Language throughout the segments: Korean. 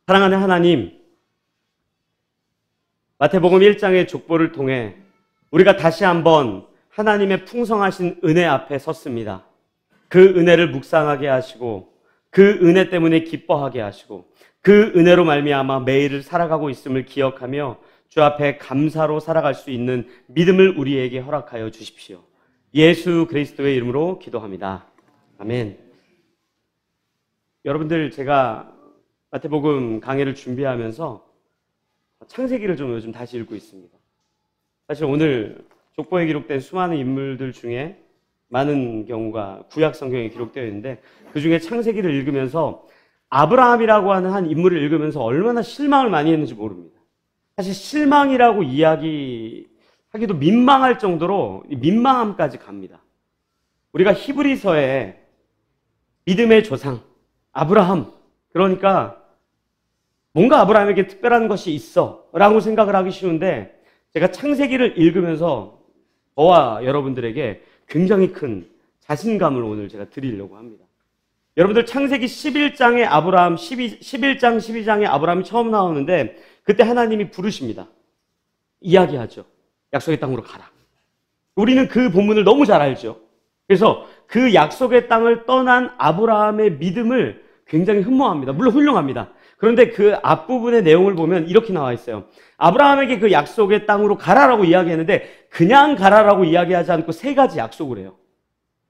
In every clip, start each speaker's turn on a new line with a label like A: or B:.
A: 사랑하는 하나님, 마태복음 1장의 족보를 통해 우리가 다시 한번 하나님의 풍성하신 은혜 앞에 섰습니다. 그 은혜를 묵상하게 하시고 그 은혜 때문에 기뻐하게 하시고 그 은혜로 말미암아 매일을 살아가고 있음을 기억하며 주 앞에 감사로 살아갈 수 있는 믿음을 우리에게 허락하여 주십시오. 예수 그리스도의 이름으로 기도합니다. 아멘. 여러분들, 제가 마태복음 강해를 준비하면서 창세기를 좀 요즘 다시 읽고 있습니다. 사실 오늘 족보에 기록된 수많은 인물들 중에 많은 경우가 구약 성경에 기록되어 있는데, 그 중에 창세기를 읽으면서 아브라함이라고 하는 한 인물을 읽으면서 얼마나 실망을 많이 했는지 모릅니다. 사실 실망이라고 이야기하기도 민망할 정도로 민망함까지 갑니다. 우리가 히브리서에 믿음의 조상 아브라함, 그러니까 뭔가 아브라함에게 특별한 것이 있어 라고 생각을 하기 쉬운데, 제가 창세기를 읽으면서 저와 여러분들에게 굉장히 큰 자신감을 오늘 제가 드리려고 합니다. 여러분들, 창세기 11장에 아브라함, 11장, 12장에 아브라함이 처음 나오는데 그때 하나님이 부르십니다. 이야기하죠. 약속의 땅으로 가라. 우리는 그 본문을 너무 잘 알죠. 그래서 그 약속의 땅을 떠난 아브라함의 믿음을 굉장히 흠모합니다. 물론 훌륭합니다. 그런데 그 앞부분의 내용을 보면 이렇게 나와 있어요. 아브라함에게 그 약속의 땅으로 가라라고 이야기했는데 그냥 가라라고 이야기하지 않고 세 가지 약속을 해요.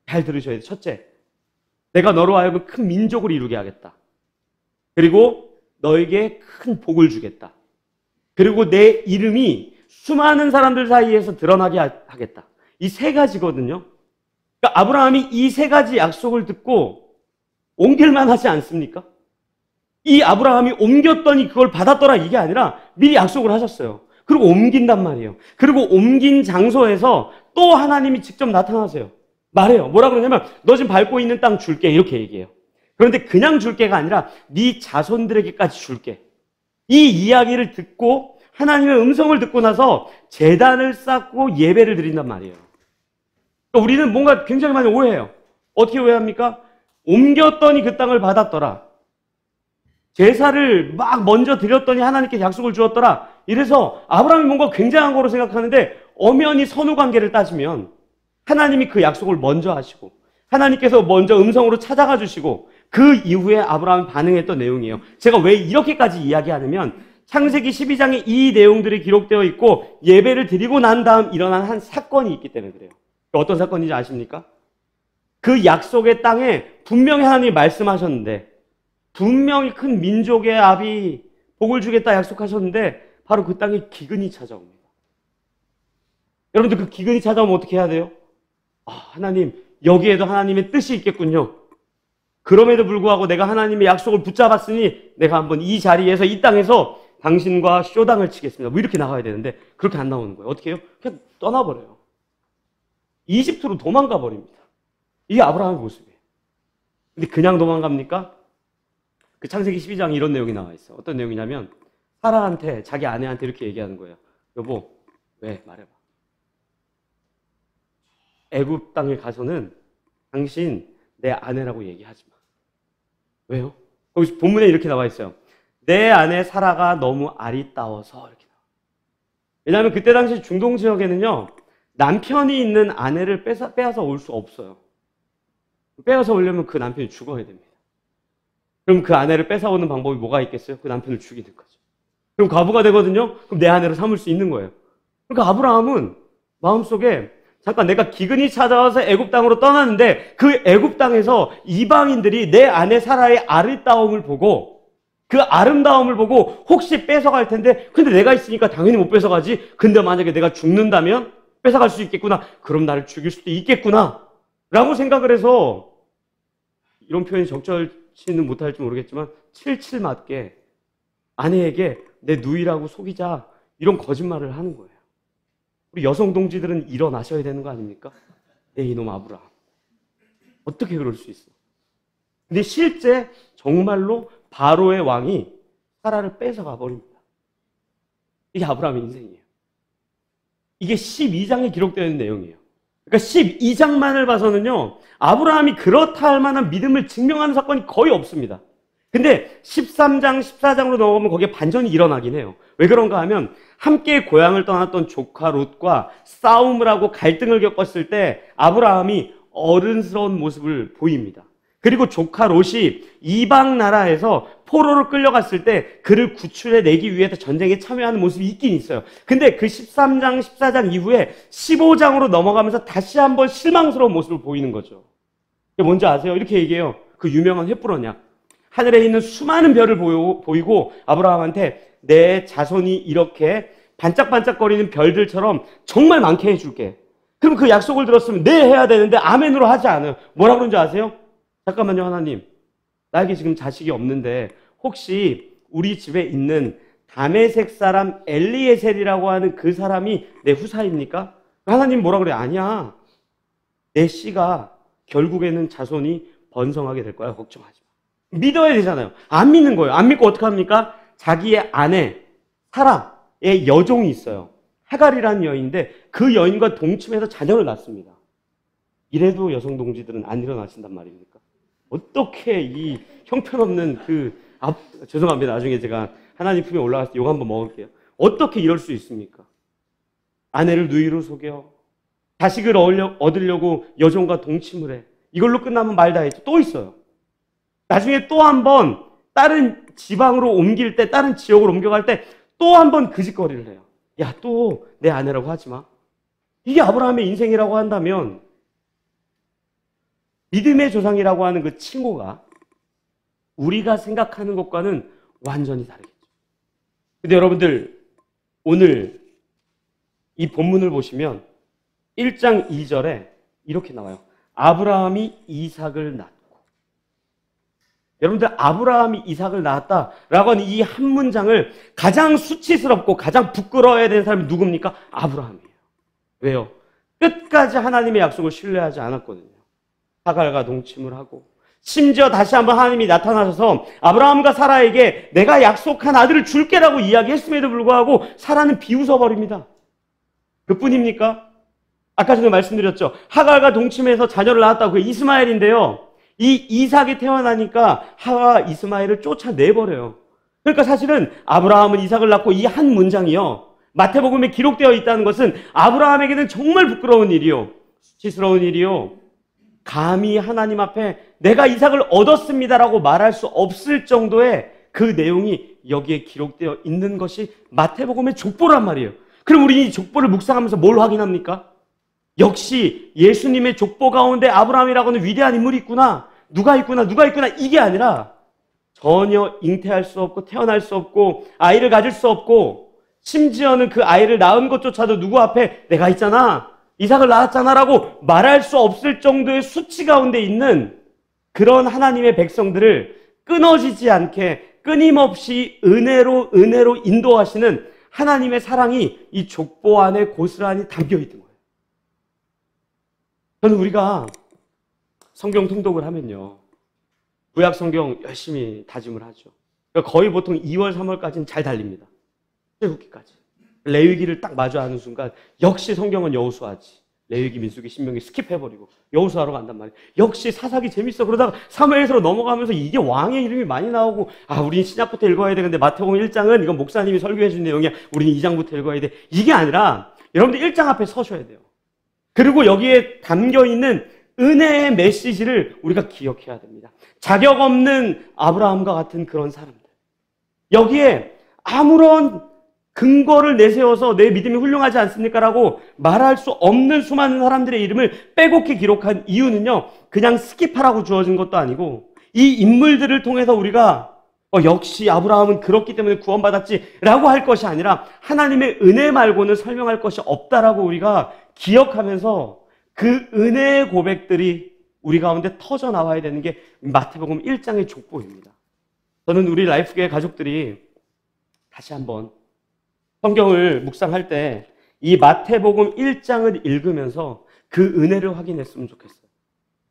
A: 잘 들으셔야 돼요. 첫째, 내가 너로 하여금 큰 민족을 이루게 하겠다. 그리고 너에게 큰 복을 주겠다. 그리고 내 이름이 수많은 사람들 사이에서 드러나게 하겠다. 이 세 가지거든요. 그러니까 아브라함이 이 세 가지 약속을 듣고 옮길만 하지 않습니까? 이 아브라함이 옮겼더니 그걸 받았더라 이게 아니라 미리 약속을 하셨어요. 그리고 옮긴단 말이에요. 그리고 옮긴 장소에서 또 하나님이 직접 나타나세요. 말해요. 뭐라 그러냐면 너 지금 밟고 있는 땅 줄게, 이렇게 얘기해요. 그런데 그냥 줄게가 아니라 네 자손들에게까지 줄게. 이 이야기를 듣고 하나님의 음성을 듣고 나서 제단을 쌓고 예배를 드린단 말이에요. 그러니까 우리는 뭔가 굉장히 많이 오해해요. 어떻게 오해합니까? 옮겼더니 그 땅을 받았더라. 제사를 막 먼저 드렸더니 하나님께 약속을 주었더라. 이래서 아브라함이 뭔가 굉장한 거로 생각하는데, 엄연히 선후관계를 따지면 하나님이 그 약속을 먼저 하시고 하나님께서 먼저 음성으로 찾아가 주시고 그 이후에 아브라함이 반응했던 내용이에요. 제가 왜 이렇게까지 이야기하냐면 창세기 12장에 이 내용들이 기록되어 있고 예배를 드리고 난 다음 일어난 한 사건이 있기 때문에 그래요. 어떤 사건인지 아십니까? 그 약속의 땅에 분명히 하나님이 말씀하셨는데, 분명히 큰 민족의 아비 복을 주겠다 약속하셨는데 바로 그 땅에 기근이 찾아옵니다. 여러분들, 그 기근이 찾아오면 어떻게 해야 돼요? 하나님, 여기에도 하나님의 뜻이 있겠군요. 그럼에도 불구하고 내가 하나님의 약속을 붙잡았으니 내가 한번 이 자리에서, 이 땅에서 당신과 쇼당을 치겠습니다. 뭐 이렇게 나가야 되는데 그렇게 안 나오는 거예요. 어떻게 해요? 그냥 떠나버려요. 이집트로 도망가 버립니다. 이게 아브라함의 모습이에요. 근데 그냥 도망갑니까? 그 창세기 12장에 이런 내용이 나와 있어요. 어떤 내용이냐면 사라한테, 자기 아내한테 이렇게 얘기하는 거예요. 여보, 왜? 말해봐. 애굽 땅에 가서는 당신 내 아내라고 얘기하지 마. 왜요? 거기 본문에 이렇게 나와 있어요. 내 아내 사라가 너무 아리따워서, 이렇게 나와. 왜냐하면 그때 당시 중동 지역에는요, 남편이 있는 아내를 빼앗아 올 수 없어요. 빼앗아 오려면 그 남편이 죽어야 됩니다. 그럼 그 아내를 뺏어오는 방법이 뭐가 있겠어요? 그 남편을 죽이는 거죠. 그럼 과부가 되거든요? 그럼 내 아내로 삼을 수 있는 거예요. 그러니까 아브라함은 마음속에, 잠깐 내가 기근이 찾아와서 애굽 땅으로 떠났는데 그 애굽 땅에서 이방인들이 내 아내 사라의 아름다움을 보고, 그 아름다움을 보고 혹시 뺏어갈 텐데, 근데 내가 있으니까 당연히 못 뺏어가지. 근데 만약에 내가 죽는다면 뺏어갈 수 있겠구나. 그럼 나를 죽일 수도 있겠구나 라고 생각을 해서, 이런 표현이 적절치는 못할지 모르겠지만 칠칠 맞게 아내에게 내 누이라고 속이자, 이런 거짓말을 하는 거예요. 우리 여성 동지들은 일어나셔야 되는 거 아닙니까? 이놈 아브라함, 어떻게 그럴 수 있어? 근데 실제 정말로 바로의 왕이 사라를 뺏어가 버립니다. 이게 아브라함의 인생이에요. 이게 12장에 기록되어 있는 내용이에요. 그러니까 12장만을 봐서는요, 아브라함이 그렇다 할 만한 믿음을 증명하는 사건이 거의 없습니다. 근데 13장, 14장으로 넘어가면 거기에 반전이 일어나긴 해요. 왜 그런가 하면 함께 고향을 떠났던 조카 롯과 싸움을 하고 갈등을 겪었을 때 아브라함이 어른스러운 모습을 보입니다. 그리고 조카 롯이 이방 나라에서 포로로 끌려갔을 때 그를 구출해내기 위해서 전쟁에 참여하는 모습이 있긴 있어요. 근데 그 13장, 14장 이후에 15장으로 넘어가면서 다시 한번 실망스러운 모습을 보이는 거죠. 뭔지 아세요? 이렇게 얘기해요. 그 유명한 횃불언약. 하늘에 있는 수많은 별을 보이고 아브라함한테 내 자손이 이렇게 반짝반짝거리는 별들처럼 정말 많게 해줄게. 그럼 그 약속을 들었으면 네 해야 되는데 아멘으로 하지 않아요. 뭐라 그런지 아세요? 잠깐만요, 하나님. 나에게 지금 자식이 없는데 혹시 우리 집에 있는 다메섹 사람 엘리에셀이라고 하는 그 사람이 내 후사입니까? 하나님 뭐라 그래? 아니야. 내 씨가 결국에는 자손이 번성하게 될 거야. 걱정하지 마. 믿어야 되잖아요. 안 믿는 거예요. 안 믿고 어떡합니까? 자기의 아내 사라의 여종이 있어요. 하갈이라는 여인인데 그 여인과 동침해서 자녀를 낳습니다. 이래도 여성 동지들은 안 일어나신단 말입니까? 어떻게 이 형편없는 죄송합니다. 나중에 제가 하나님 품에 올라갔을 때 욕 한번 먹을게요. 어떻게 이럴 수 있습니까? 아내를 누이로 속여 자식을 얻으려고 여종과 동침을 해. 이걸로 끝나면 말 다 했죠. 또 있어요. 나중에 또 한 번 다른 지방으로 옮길 때, 다른 지역으로 옮겨갈 때 또 한 번 그 짓거리를 해요. 야, 또 내 아내라고 하지 마. 이게 아브라함의 인생이라고 한다면 믿음의 조상이라고 하는 그 칭호가 우리가 생각하는 것과는 완전히 다르겠죠. 근데 여러분들 오늘 이 본문을 보시면 1장 2절에 이렇게 나와요. 아브라함이 이삭을 낳고. 여러분들 아브라함이 이삭을 낳았다라고 하는 이 한 문장을 가장 수치스럽고 가장 부끄러워야 되는 사람이 누굽니까? 아브라함이에요. 왜요? 끝까지 하나님의 약속을 신뢰하지 않았거든요. 하갈과 동침을 하고 심지어 다시 한번 하나님이 나타나셔서 아브라함과 사라에게 내가 약속한 아들을 줄게라고 이야기했음에도 불구하고 사라는 비웃어버립니다. 그뿐입니까? 아까 전에 말씀드렸죠. 하갈과 동침해서 자녀를 낳았다고 그게 이스마엘인데요. 이 이삭이 태어나니까 하가 이스마엘을 쫓아내버려요. 그러니까 사실은 아브라함은 이삭을 낳고 이 한 문장이요. 마태복음에 기록되어 있다는 것은 아브라함에게는 정말 부끄러운 일이요. 수치스러운 일이요. 감히 하나님 앞에 내가 이삭을 얻었습니다라고 말할 수 없을 정도의 그 내용이 여기에 기록되어 있는 것이 마태복음의 족보란 말이에요. 그럼 우리 이 족보를 묵상하면서 뭘 확인합니까? 역시 예수님의 족보 가운데 아브라함이라고 하는 위대한 인물이 있구나. 누가 있구나. 이게 아니라 전혀 잉태할 수 없고 태어날 수 없고 아이를 가질 수 없고 심지어는 그 아이를 낳은 것조차도 누구 앞에 내가 있잖아. 이삭을 낳았잖아라고 말할 수 없을 정도의 수치 가운데 있는 그런 하나님의 백성들을 끊어지지 않게 끊임없이 은혜로 인도하시는 하나님의 사랑이 이 족보 안에 고스란히 담겨 있는 거예요. 저는 우리가 성경 통독을 하면요. 구약 성경 열심히 다짐을 하죠. 그러니까 거의 보통 2월, 3월까지는 잘 달립니다. 출애굽기까지. 레위기를 딱 마주하는 순간 역시 성경은 여호수아지. 레위기, 민수기, 신명기 스킵해버리고 여호수아로 간단 말이에요. 역시 사사기 재밌어. 그러다가 사무엘서로 넘어가면서 이게 왕의 이름이 많이 나오고 우린 신약부터 읽어야 되는데 마태복음 1장은 이건 목사님이 설교해 준 내용이야. 우리는 2장부터 읽어야 돼. 이게 아니라 여러분들 1장 앞에 서셔야 돼요. 그리고 여기에 담겨있는 은혜의 메시지를 우리가 기억해야 됩니다. 자격 없는 아브라함과 같은 그런 사람들. 여기에 아무런 근거를 내세워서 내 믿음이 훌륭하지 않습니까? 라고 말할 수 없는 수많은 사람들의 이름을 빼곡히 기록한 이유는요. 그냥 스킵하라고 주어진 것도 아니고 이 인물들을 통해서 우리가 역시 아브라함은 그렇기 때문에 구원받았지라고 할 것이 아니라 하나님의 은혜 말고는 설명할 것이 없다라고 우리가 기억하면서 그 은혜의 고백들이 우리 가운데 터져 나와야 되는 게 마태복음 1장의 족보입니다. 저는 우리 라이프교회 가족들이 다시 한번 성경을 묵상할 때 이 마태복음 1장을 읽으면서 그 은혜를 확인했으면 좋겠어요.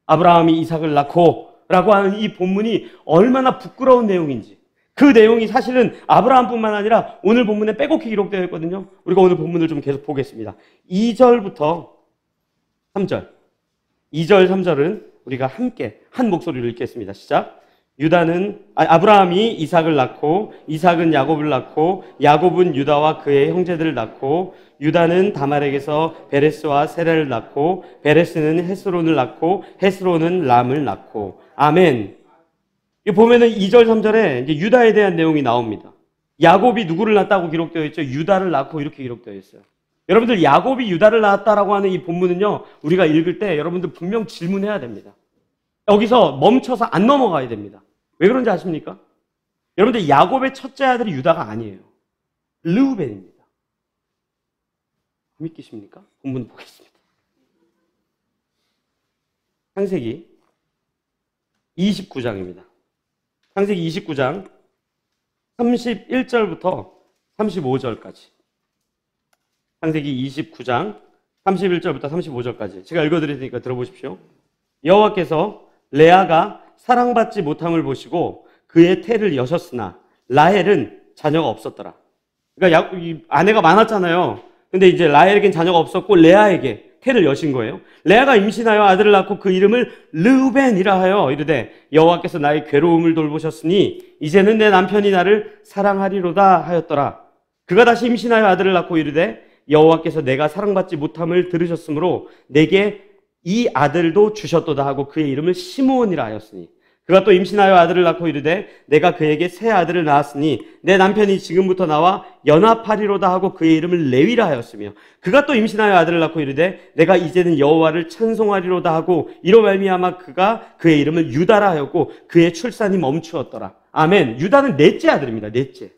A: 아브라함이 이삭을 낳고 라고 하는 이 본문이 얼마나 부끄러운 내용인지, 그 내용이 사실은 아브라함뿐만 아니라 오늘 본문에 빼곡히 기록되어 있거든요. 우리가 오늘 본문을 좀 계속 보겠습니다. 2절부터 3절, 2절, 3절은 우리가 함께 한 목소리로 읽겠습니다. 시작. 아브라함이 이삭을 낳고 이삭은 야곱을 낳고 야곱은 유다와 그의 형제들을 낳고 유다는 다말에게서 베레스와 세라를 낳고 베레스는 헤스론을 낳고 헤스론은 람을 낳고. 아멘. 보면은 2절 3절에 이제 유다에 대한 내용이 나옵니다. 야곱이 누구를 낳았다고 기록되어 있죠? 유다를 낳고 이렇게 기록되어 있어요. 여러분들 야곱이 유다를 낳았다라고 하는 이 본문은요, 우리가 읽을 때 여러분들 분명 질문해야 됩니다. 여기서 멈춰서 안 넘어가야 됩니다. 왜 그런지 아십니까? 여러분들 야곱의 첫째 아들이 유다가 아니에요. 르우벤입니다. 믿기십니까? 본문 보겠습니다. 창세기 29장입니다. 창세기 29장 31절부터 35절까지. 창세기 29장 31절부터 35절까지. 제가 읽어드릴 테니까 들어보십시오. 여호와께서 레아가 사랑받지 못함을 보시고 그의 태를 여셨으나 라헬은 자녀가 없었더라. 그러니까 아내가 많았잖아요. 근데 이제 라헬에겐 자녀가 없었고 레아에게 태를 여신 거예요. 레아가 임신하여 아들을 낳고 그 이름을 르우벤이라 하여 이르되 여호와께서 나의 괴로움을 돌보셨으니 이제는 내 남편이 나를 사랑하리로다 하였더라. 그가 다시 임신하여 아들을 낳고 이르되 여호와께서 내가 사랑받지 못함을 들으셨으므로 내게 이 아들도 주셨도다 하고 그의 이름을 시므온이라 하였으니 그가 또 임신하여 아들을 낳고 이르되 내가 그에게 새 아들을 낳았으니 내 남편이 지금부터 나와 연합하리로다 하고 그의 이름을 레위라 하였으며 그가 또 임신하여 아들을 낳고 이르되 내가 이제는 여호와를 찬송하리로다 하고 이로 말미암아 그가 그의 이름을 유다라 하였고 그의 출산이 멈추었더라. 아멘. 유다는 넷째 아들입니다. 넷째.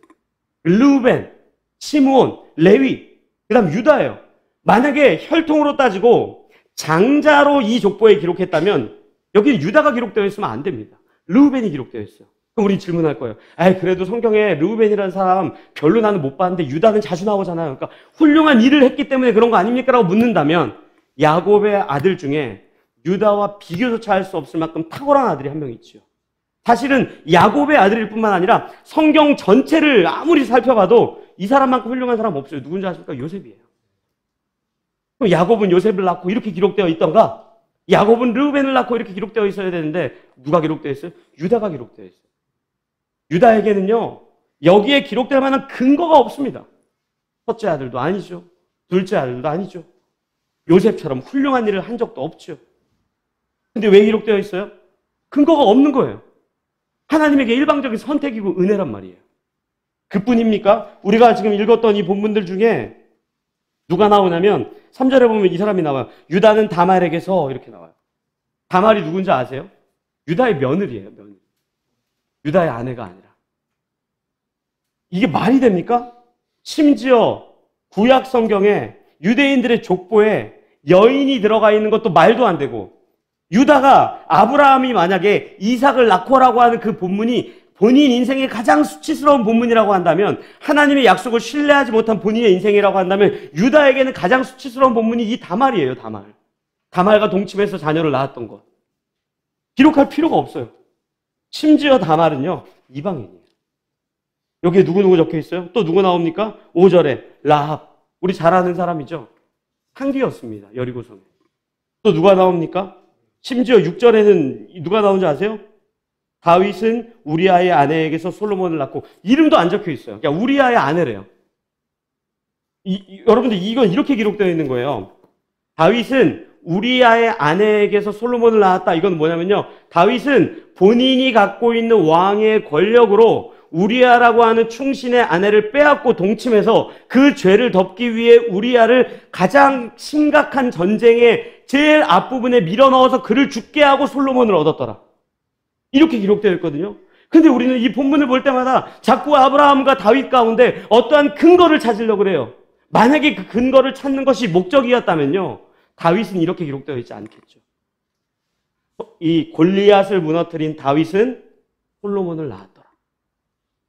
A: 르우벤, 시므온, 레위, 그 다음 유다예요. 만약에 혈통으로 따지고 장자로 이 족보에 기록했다면 여기는 유다가 기록되어 있으면 안 됩니다. 르우벤이 기록되어 있어요. 그럼 우리 질문할 거예요. 그래도 성경에 르우벤이라는 사람 별로 나는 못 봤는데 유다는 자주 나오잖아요. 그러니까 훌륭한 일을 했기 때문에 그런 거 아닙니까? 라고 묻는다면 야곱의 아들 중에 유다와 비교조차 할 수 없을 만큼 탁월한 아들이 한 명 있죠. 사실은 야곱의 아들일 뿐만 아니라 성경 전체를 아무리 살펴봐도 이 사람만큼 훌륭한 사람 없어요. 누군지 아십니까? 요셉이에요. 그럼 야곱은 요셉을 낳고 이렇게 기록되어 있던가? 야곱은 르우벤을 낳고 이렇게 기록되어 있어야 되는데 누가 기록되어 있어요? 유다가 기록되어 있어요. 유다에게는요, 여기에 기록될 만한 근거가 없습니다. 첫째 아들도 아니죠. 둘째 아들도 아니죠. 요셉처럼 훌륭한 일을 한 적도 없죠. 근데 왜 기록되어 있어요? 근거가 없는 거예요. 하나님에게 일방적인 선택이고 은혜란 말이에요. 그뿐입니까? 우리가 지금 읽었던 이 본문들 중에 누가 나오냐면 3절에 보면 이 사람이 나와요. 유다는 다말에게서 이렇게 나와요. 다말이 누군지 아세요? 유다의 며느리예요. 며느리. 유다의 아내가 아니라. 이게 말이 됩니까? 심지어 구약 성경에 유대인들의 족보에 여인이 들어가 있는 것도 말도 안 되고 유다가 아브라함이 만약에 이삭을 낳고라고 하는 그 본문이 본인 인생의 가장 수치스러운 본문이라고 한다면 하나님의 약속을 신뢰하지 못한 본인의 인생이라고 한다면 유다에게는 가장 수치스러운 본문이 이 다말이에요. 다말. 다말과 동침해서 자녀를 낳았던 것. 기록할 필요가 없어요. 심지어 다말은요. 이방인이에요. 여기에 누구 적혀 있어요? 또 누구 나옵니까? 5절에 라합. 우리 잘 아는 사람이죠. 상기였습니다. 여리고성에. 또 누가 나옵니까? 심지어 6절에는 누가 나오는지 아세요? 다윗은 우리아의 아내에게서 솔로몬을 낳고 이름도 안 적혀 있어요. 그러니까 우리아의 아내래요. 여러분들 이건 이렇게 기록되어 있는 거예요. 다윗은 우리아의 아내에게서 솔로몬을 낳았다. 이건 뭐냐면요. 다윗은 본인이 갖고 있는 왕의 권력으로 우리아라고 하는 충신의 아내를 빼앗고 동침해서 그 죄를 덮기 위해 우리아를 가장 심각한 전쟁의 제일 앞부분에 밀어넣어서 그를 죽게 하고 솔로몬을 얻었더라. 이렇게 기록되어 있거든요. 근데 우리는 이 본문을 볼 때마다 자꾸 아브라함과 다윗 가운데 어떠한 근거를 찾으려고 그래요. 만약에 그 근거를 찾는 것이 목적이었다면요. 다윗은 이렇게 기록되어 있지 않겠죠. 이 골리앗을 무너뜨린 다윗은 솔로몬을 낳았더라.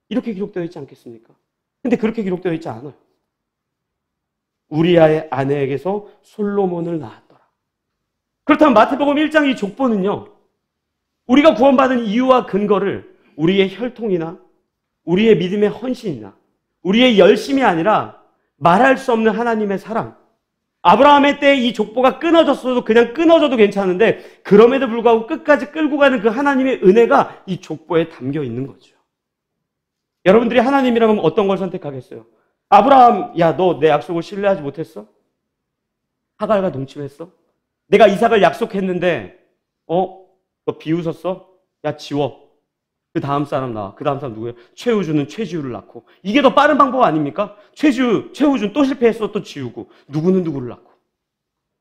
A: 이렇게 기록되어 있지 않겠습니까? 근데 그렇게 기록되어 있지 않아요. 우리아의 아내에게서 솔로몬을 낳았더라. 그렇다면 마태복음 1장 이 족보는요. 우리가 구원받은 이유와 근거를 우리의 혈통이나 우리의 믿음의 헌신이나 우리의 열심이 아니라 말할 수 없는 하나님의 사랑, 아브라함의 때 이 족보가 끊어졌어도 그냥 끊어져도 괜찮은데 그럼에도 불구하고 끝까지 끌고 가는 그 하나님의 은혜가 이 족보에 담겨 있는 거죠. 여러분들이 하나님이라면 어떤 걸 선택하겠어요? 아브라함, 야, 너 내 약속을 신뢰하지 못했어? 하갈과 동침했어? 내가 이삭을 약속했는데 너 비웃었어? 야, 지워. 그 다음 사람 나와. 그 다음 사람 누구예요? 최우주는 최지우를 낳고. 이게 더 빠른 방법 아닙니까? 최우주는 또 실패했어. 또 지우고. 누구는 누구를 낳고.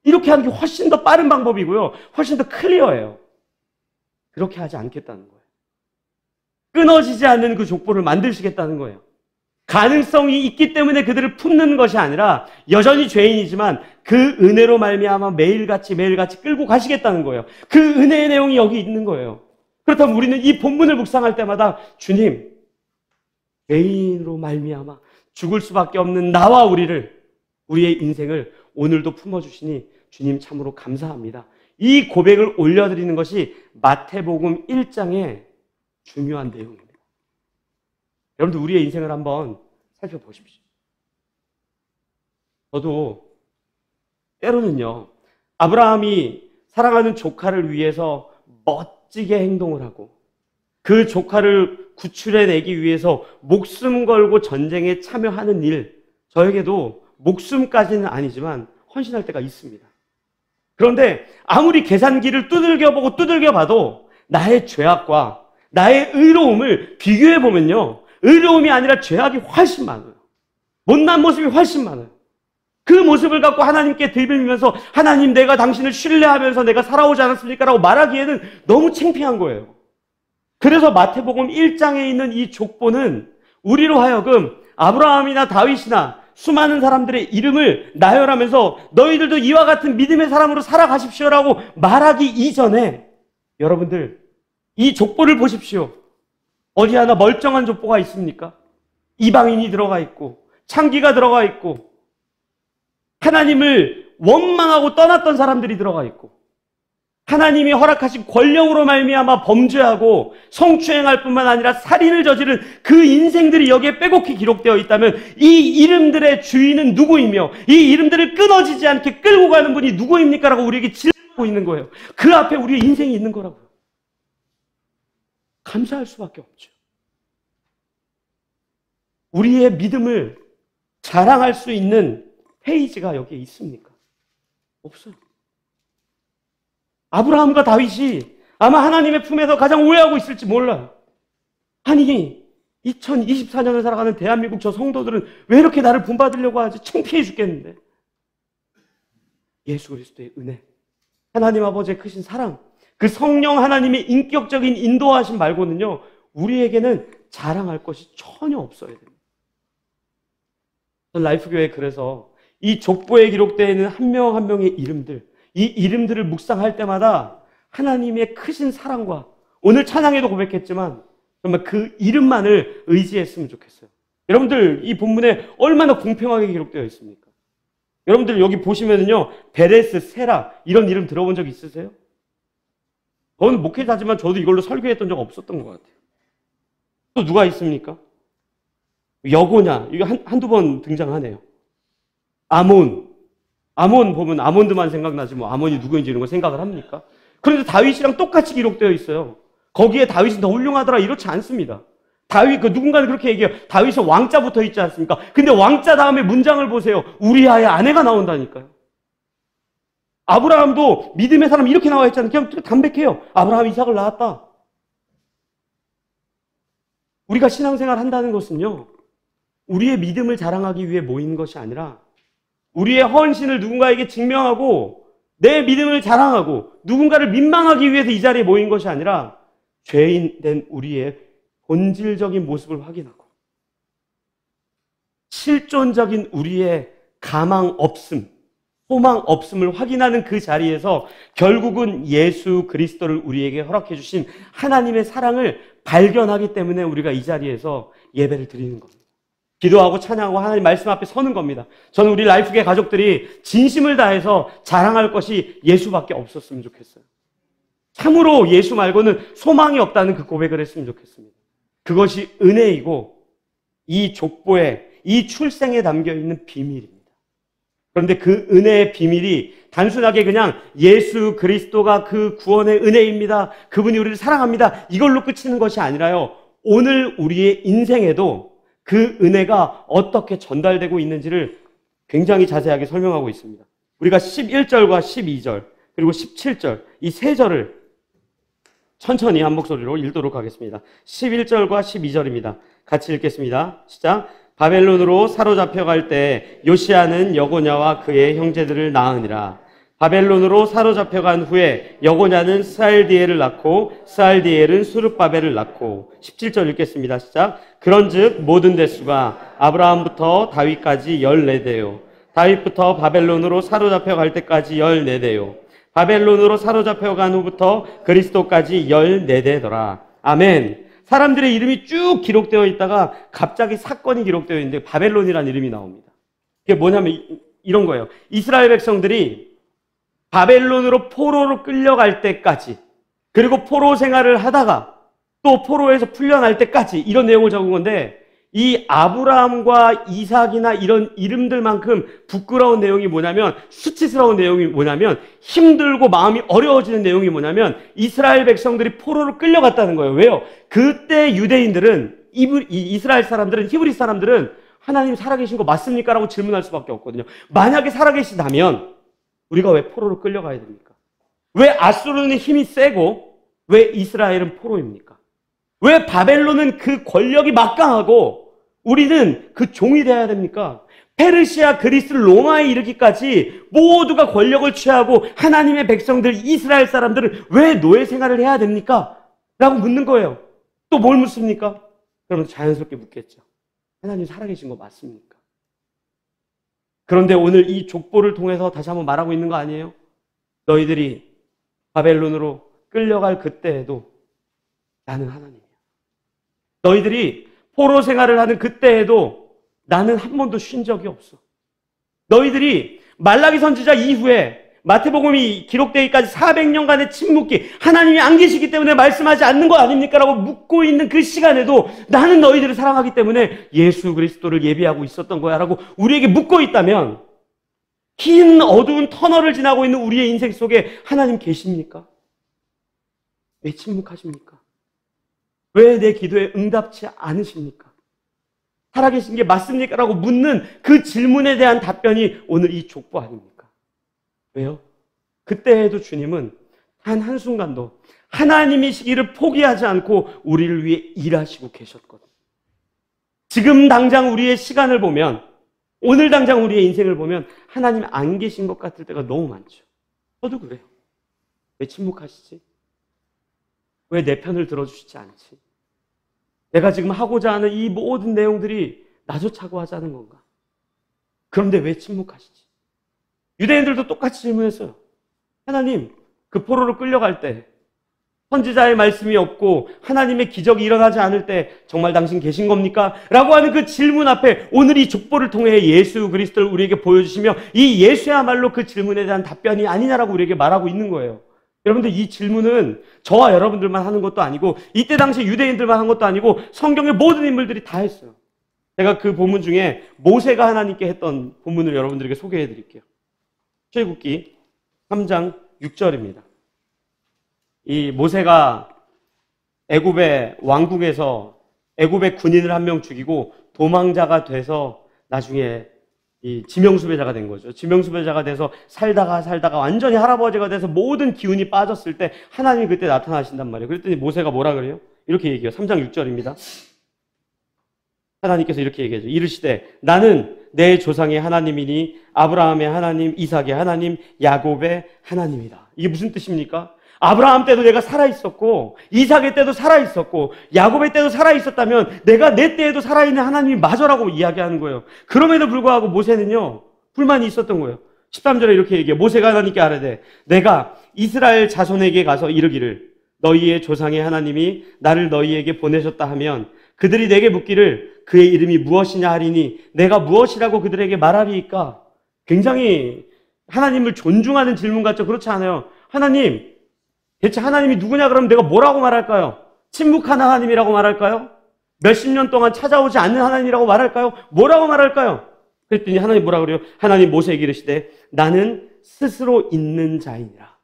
A: 이렇게 하는 게 훨씬 더 빠른 방법이고요. 훨씬 더 클리어해요. 그렇게 하지 않겠다는 거예요. 끊어지지 않는 그 족보를 만드시겠다는 거예요. 가능성이 있기 때문에 그들을 품는 것이 아니라 여전히 죄인이지만 그 은혜로 말미암아 매일같이 끌고 가시겠다는 거예요. 그 은혜의 내용이 여기 있는 거예요. 그렇다면 우리는 이 본문을 묵상할 때마다 주님, 죄인으로 말미암아 죽을 수밖에 없는 나와 우리의 인생을 오늘도 품어주시니 주님 참으로 감사합니다. 이 고백을 올려드리는 것이 마태복음 1장의 중요한 내용입니다. 여러분들 우리의 인생을 한번 살펴보십시오. 저도 때로는요, 아브라함이 사랑하는 조카를 위해서 멋지게 행동을 하고 그 조카를 구출해내기 위해서 목숨 걸고 전쟁에 참여하는 일, 저에게도 목숨까지는 아니지만 헌신할 때가 있습니다. 그런데 아무리 계산기를 두들겨 봐도 나의 죄악과 나의 의로움을 비교해 보면요, 의로움이 아니라 죄악이 훨씬 많아요. 못난 모습이 훨씬 많아요. 그 모습을 갖고 하나님께 들빌면서 하나님, 내가 당신을 신뢰하면서 내가 살아오지 않았습니까? 라고 말하기에는 너무 창피한 거예요. 그래서 마태복음 1장에 있는 이 족보는 우리로 하여금 아브라함이나 다윗이나 수많은 사람들의 이름을 나열하면서 너희들도 이와 같은 믿음의 사람으로 살아가십시오라고 말하기 이전에 여러분들 이 족보를 보십시오. 어디 하나 멀쩡한 족보가 있습니까? 이방인이 들어가 있고 창기가 들어가 있고 하나님을 원망하고 떠났던 사람들이 들어가 있고 하나님이 허락하신 권력으로 말미암아 범죄하고 성추행할 뿐만 아니라 살인을 저지른 그 인생들이 여기에 빼곡히 기록되어 있다면 이 이름들의 주인은 누구이며 이 이름들을 끊어지지 않게 끌고 가는 분이 누구입니까? 라고 우리에게 질문하고 있는 거예요. 그 앞에 우리의 인생이 있는 거라고요. 감사할 수밖에 없죠. 우리의 믿음을 자랑할 수 있는 페이지가 여기에 있습니까? 없어요. 아브라함과 다윗이 아마 하나님의 품에서 가장 오해하고 있을지 몰라요. 아니, 2024년을 살아가는 대한민국 저 성도들은 왜 이렇게 나를 본받으려고 하지? 창피해 죽겠는데. 예수 그리스도의 은혜, 하나님 아버지의 크신 사랑, 그 성령 하나님의 인격적인 인도하심 말고는요, 우리에게는 자랑할 것이 전혀 없어야 됩니다. 전 라이프교회 그래서 이 족보에 기록되어 있는 한 명 한 명의 이름들, 이 이름들을 묵상할 때마다 하나님의 크신 사랑과 오늘 찬양에도 고백했지만 정말 그 이름만을 의지했으면 좋겠어요. 여러분들 이 본문에 얼마나 공평하게 기록되어 있습니까? 여러분들 여기 보시면은요, 베레스, 세라 이런 이름 들어본 적 있으세요? 저는 목회자지만 저도 이걸로 설교했던 적 없었던 것 같아요. 또 누가 있습니까? 여고냐, 이거 한두 번 등장하네요. 아몬 보면 아몬드만 생각나지 뭐 아몬이 누구인지 이런 거 생각을 합니까? 그런데 다윗이랑 똑같이 기록되어 있어요. 거기에 다윗이 더 훌륭하더라 이렇지 않습니다. 다윗, 누군가는 그렇게 얘기해요. 다윗은 왕자 붙어 있지 않습니까? 근데 왕자 다음에 문장을 보세요. 우리아의 아내가 나온다니까요. 아브라함도 믿음의 사람 이렇게 나와 있잖아요. 그냥 담백해요. 아브라함 이삭을 낳았다. 우리가 신앙생활 한다는 것은요, 우리의 믿음을 자랑하기 위해 모인 것이 아니라 우리의 헌신을 누군가에게 증명하고 내 믿음을 자랑하고 누군가를 민망하기 위해서 이 자리에 모인 것이 아니라 죄인 된 우리의 본질적인 모습을 확인하고 실존적인 우리의 가망 없음, 소망 없음을 확인하는 그 자리에서 결국은 예수 그리스도를 우리에게 허락해 주신 하나님의 사랑을 발견하기 때문에 우리가 이 자리에서 예배를 드리는 겁니다. 기도하고 찬양하고 하나님 말씀 앞에 서는 겁니다. 저는 우리 라이프계 가족들이 진심을 다해서 자랑할 것이 예수밖에 없었으면 좋겠어요. 참으로 예수 말고는 소망이 없다는 그 고백을 했으면 좋겠습니다. 그것이 은혜이고 이 족보에, 이 출생에 담겨있는 비밀입니다. 그런데 그 은혜의 비밀이 단순하게 그냥 예수 그리스도가 그 구원의 은혜입니다, 그분이 우리를 사랑합니다, 이걸로 끝이는 것이 아니라요, 오늘 우리의 인생에도 그 은혜가 어떻게 전달되고 있는지를 굉장히 자세하게 설명하고 있습니다. 우리가 11절과 12절 그리고 17절 이 세 절을 천천히 한 목소리로 읽도록 하겠습니다. 11절과 12절입니다. 같이 읽겠습니다. 시작. 바벨론으로 사로잡혀갈 때 요시야는 여고냐와 그의 형제들을 낳으니라. 바벨론으로 사로잡혀간 후에 여고냐는 스알디엘을 낳고 스알디엘은 수룹바벨을 낳고. 17절 읽겠습니다. 시작. 그런즉 모든 대수가 아브라함부터 다윗까지 14대요. 다윗부터 바벨론으로 사로잡혀갈 때까지 14대요. 바벨론으로 사로잡혀간 후부터 그리스도까지 14대더라. 아멘. 사람들의 이름이 쭉 기록되어 있다가 갑자기 사건이 기록되어 있는데 바벨론이라는 이름이 나옵니다. 이게 뭐냐면 이런 거예요. 이스라엘 백성들이 바벨론으로 포로로 끌려갈 때까지, 그리고 포로 생활을 하다가 또 포로에서 풀려날 때까지, 이런 내용을 적은 건데, 이 아브라함과 이삭이나 이런 이름들만큼 부끄러운 내용이 뭐냐면, 수치스러운 내용이 뭐냐면, 힘들고 마음이 어려워지는 내용이 뭐냐면, 이스라엘 백성들이 포로로 끌려갔다는 거예요. 왜요? 그때 유대인들은, 이스라엘 사람들은, 히브리 사람들은 하나님 살아계신 거 맞습니까? 라고 질문할 수밖에 없거든요. 만약에 살아계시다면 우리가 왜 포로로 끌려가야 됩니까? 왜 아수르는 힘이 세고 왜 이스라엘은 포로입니까? 왜 바벨론은 그 권력이 막강하고 우리는 그 종이 되어야 됩니까? 페르시아, 그리스, 로마에 이르기까지 모두가 권력을 취하고 하나님의 백성들, 이스라엘 사람들은 왜 노예 생활을 해야 됩니까? 라고 묻는 거예요. 또 뭘 묻습니까? 그러면 자연스럽게 묻겠죠. 하나님 살아계신 거 맞습니까? 그런데 오늘 이 족보를 통해서 다시 한번 말하고 있는 거 아니에요? 너희들이 바벨론으로 끌려갈 그때에도 나는 하나님이야. 너희들이 포로 생활을 하는 그때에도 나는 한 번도 쉰 적이 없어. 너희들이 말라기 선지자 이후에 마태복음이 기록되기까지 400년간의 침묵기, 하나님이 안 계시기 때문에 말씀하지 않는 거 아닙니까? 라고 묻고 있는 그 시간에도 나는 너희들을 사랑하기 때문에 예수 그리스도를 예비하고 있었던 거야 라고 우리에게 묻고 있다면, 긴 어두운 터널을 지나고 있는 우리의 인생 속에 하나님 계십니까? 왜 침묵하십니까? 왜 내 기도에 응답치 않으십니까? 살아계신 게 맞습니까? 라고 묻는 그 질문에 대한 답변이 오늘 이 족보 아닙니까? 왜요? 그때에도 주님은 단 한순간도 하나님이시기를 포기하지 않고 우리를 위해 일하시고 계셨거든요. 지금 당장 우리의 시간을 보면, 오늘 당장 우리의 인생을 보면 하나님 안 계신 것 같을 때가 너무 많죠. 저도 그래요. 왜 침묵하시지? 왜 내 편을 들어주시지 않지? 내가 지금 하고자 하는 이 모든 내용들이 나조차고 하자는 건가? 그런데 왜 침묵하시지? 유대인들도 똑같이 질문했어요. 하나님, 그 포로로 끌려갈 때 선지자의 말씀이 없고 하나님의 기적이 일어나지 않을 때 정말 당신 계신 겁니까? 라고 하는 그 질문 앞에 오늘 이 족보를 통해 예수 그리스도를 우리에게 보여주시며 이 예수야말로 그 질문에 대한 답변이 아니냐라고 우리에게 말하고 있는 거예요. 여러분들, 이 질문은 저와 여러분들만 하는 것도 아니고 이때 당시 유대인들만 한 것도 아니고 성경의 모든 인물들이 다 했어요. 제가 그 본문 중에 모세가 하나님께 했던 본문을 여러분들에게 소개해 드릴게요. 출애굽기 3장 6절입니다. 이 모세가 애굽의 왕국에서 애굽의 군인을 한 명 죽이고 도망자가 돼서 나중에 이 지명수배자가 된 거죠. 지명수배자가 돼서 살다가 완전히 할아버지가 돼서 모든 기운이 빠졌을 때 하나님이 그때 나타나신단 말이에요. 그랬더니 모세가 뭐라 그래요? 이렇게 얘기해요. 3장 6절입니다. 하나님께서 이렇게 얘기하죠. 이르시되 나는 내 조상의 하나님이니 아브라함의 하나님, 이삭의 하나님, 야곱의 하나님이다. 이게 무슨 뜻입니까? 아브라함 때도 내가 살아있었고 이삭의 때도 살아있었고 야곱의 때도 살아있었다면 내가 내 때에도 살아있는 하나님이 맞아라고 이야기하는 거예요. 그럼에도 불구하고 모세는요, 불만이 있었던 거예요. 13절에 이렇게 얘기해요. 모세가 하나님께 아뢰되 내가 이스라엘 자손에게 가서 이르기를 너희의 조상의 하나님이 나를 너희에게 보내셨다 하면 그들이 내게 묻기를 그의 이름이 무엇이냐 하리니 내가 무엇이라고 그들에게 말하리이까? 굉장히 하나님을 존중하는 질문 같죠? 그렇지 않아요? 하나님, 대체 하나님이 누구냐 그러면 내가 뭐라고 말할까요? 침묵한 하나님이라고 말할까요? 몇십 년 동안 찾아오지 않는 하나님이라고 말할까요? 뭐라고 말할까요? 그랬더니 하나님 뭐라 그래요? 하나님 모세에게 이르시되 나는 스스로 있는 자이니라.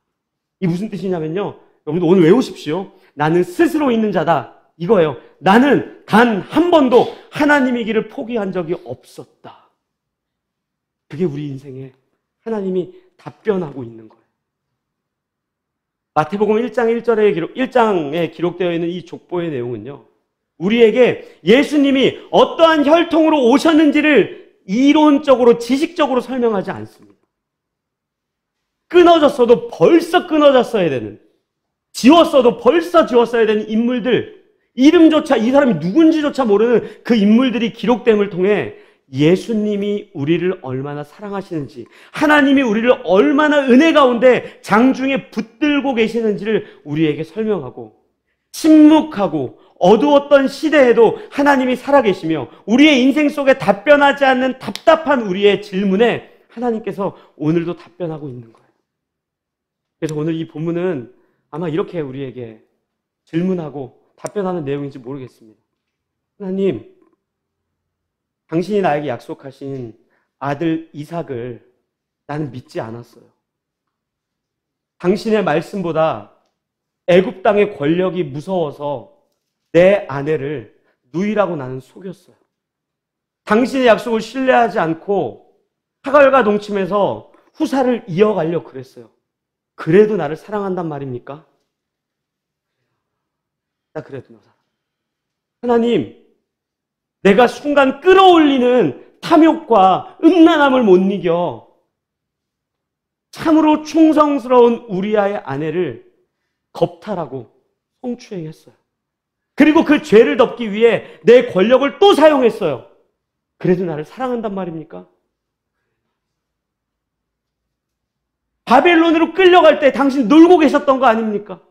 A: 이 무슨 뜻이냐면요, 여러분들 오늘 외우십시오. 나는 스스로 있는 자다, 이거예요. 나는 단 한 번도 하나님의 길을 포기한 적이 없었다. 그게 우리 인생에 하나님이 답변하고 있는 거예요. 마태복음 1장에 기록되어 있는 이 족보의 내용은요, 우리에게 예수님이 어떠한 혈통으로 오셨는지를 이론적으로, 지식적으로 설명하지 않습니다. 끊어졌어도 벌써 끊어졌어야 되는, 지웠어도 벌써 지웠어야 되는 인물들, 이름조차, 이 사람이 누군지조차 모르는 그 인물들이 기록됨을 통해 예수님이 우리를 얼마나 사랑하시는지, 하나님이 우리를 얼마나 은혜 가운데 장중에 붙들고 계시는지를 우리에게 설명하고, 침묵하고 어두웠던 시대에도 하나님이 살아계시며 우리의 인생 속에 답변하지 않는 답답한 우리의 질문에 하나님께서 오늘도 답변하고 있는 거예요. 그래서 오늘 이 본문은 아마 이렇게 우리에게 질문하고 답변하는 내용인지 모르겠습니다. 하나님, 당신이 나에게 약속하신 아들 이삭을 나는 믿지 않았어요. 당신의 말씀보다 애굽 땅의 권력이 무서워서 내 아내를 누이라고 나는 속였어요. 당신의 약속을 신뢰하지 않고 하갈과 동침해서 후사를 이어가려고 그랬어요. 그래도 나를 사랑한단 말입니까? 나 그래도 너 사랑. 하나님, 내가 순간 끌어올리는 탐욕과 음란함을 못 이겨 참으로 충성스러운 우리아의 아내를 겁탈하고 성추행했어요. 그리고 그 죄를 덮기 위해 내 권력을 또 사용했어요. 그래도 나를 사랑한단 말입니까? 바벨론으로 끌려갈 때 당신 놀고 계셨던 거 아닙니까?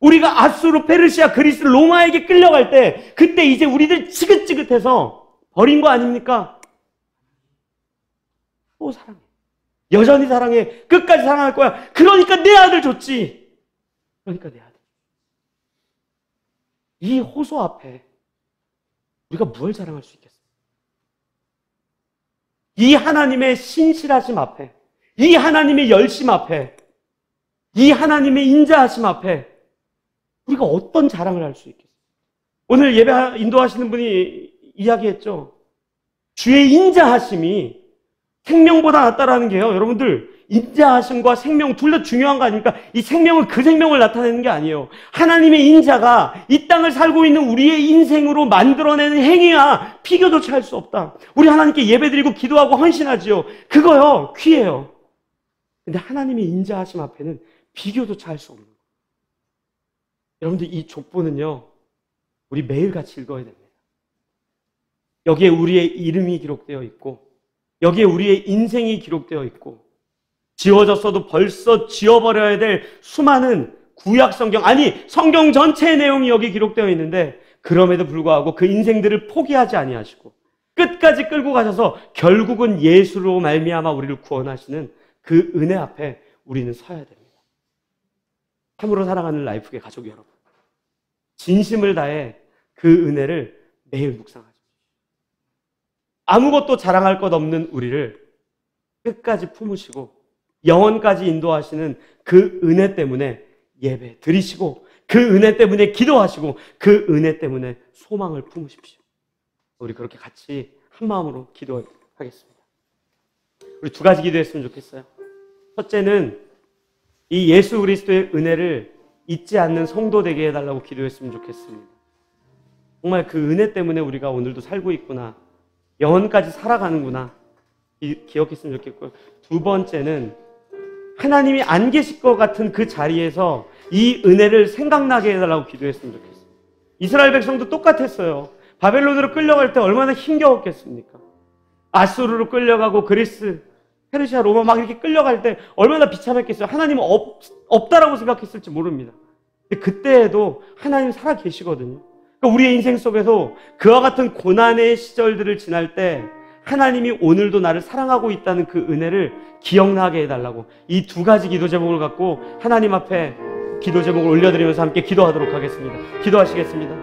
A: 우리가 아수르, 페르시아, 그리스, 로마에게 끌려갈 때 그때 이제 우리들 지긋지긋해서 버린 거 아닙니까? 또 사랑해. 여전히 사랑해. 끝까지 사랑할 거야. 그러니까 내 아들 줬지. 그러니까 내 아들. 이 호소 앞에 우리가 뭘 자랑할 수 있겠어요? 이 하나님의 신실하심 앞에, 이 하나님의 열심 앞에, 이 하나님의 인자하심 앞에 우리가 어떤 자랑을 할 수 있겠어요? 오늘 예배 인도하시는 분이 이야기했죠. 주의 인자하심이 생명보다 낫다라는 게요, 여러분들, 인자하심과 생명 둘 다 중요한 거 아닙니까? 이 생명은 그 생명을 나타내는 게 아니에요. 하나님의 인자가 이 땅을 살고 있는 우리의 인생으로 만들어내는 행위야 비교조차 할 수 없다. 우리 하나님께 예배드리고 기도하고 헌신하지요. 그거요, 귀해요. 근데 하나님의 인자하심 앞에는 비교조차 할 수 없는 거예요. 여러분들, 이 족보는요, 우리 매일같이 읽어야 됩니다. 여기에 우리의 이름이 기록되어 있고, 여기에 우리의 인생이 기록되어 있고, 지워졌어도 벌써 지워버려야 될 수많은 구약 성경, 아니 성경 전체의 내용이 여기 기록되어 있는데, 그럼에도 불구하고 그 인생들을 포기하지 아니하시고 끝까지 끌고 가셔서 결국은 예수로 말미암아 우리를 구원하시는 그 은혜 앞에 우리는 서야 됩니다. 참으로 사랑하는 라이프의 가족 여러분, 진심을 다해 그 은혜를 매일 묵상하십시오. 아무것도 자랑할 것 없는 우리를 끝까지 품으시고 영원까지 인도하시는 그 은혜 때문에 예배 드리시고, 그 은혜 때문에 기도하시고, 그 은혜 때문에 소망을 품으십시오. 우리 그렇게 같이 한 마음으로 기도하겠습니다. 우리 두 가지 기도했으면 좋겠어요. 첫째는 이 예수 그리스도의 은혜를 잊지 않는 성도 되게 해달라고 기도했으면 좋겠습니다. 정말 그 은혜 때문에 우리가 오늘도 살고 있구나, 영원까지 살아가는구나 기억했으면 좋겠고요. 두 번째는 하나님이 안 계실 것 같은 그 자리에서 이 은혜를 생각나게 해달라고 기도했으면 좋겠어요. 이스라엘 백성도 똑같았어요. 바벨론으로 끌려갈 때 얼마나 힘겨웠겠습니까? 아수르로 끌려가고 그리스, 페르시아, 로마 막 이렇게 끌려갈 때 얼마나 비참했겠어요. 하나님은 없다라고 생각했을지 모릅니다. 근데 그때에도 하나님 살아 계시거든요. 그러니까 우리의 인생 속에서 그와 같은 고난의 시절들을 지날 때 하나님이 오늘도 나를 사랑하고 있다는 그 은혜를 기억나게 해달라고, 이 두 가지 기도 제목을 갖고 하나님 앞에 기도 제목을 올려드리면서 함께 기도하도록 하겠습니다. 기도하시겠습니다.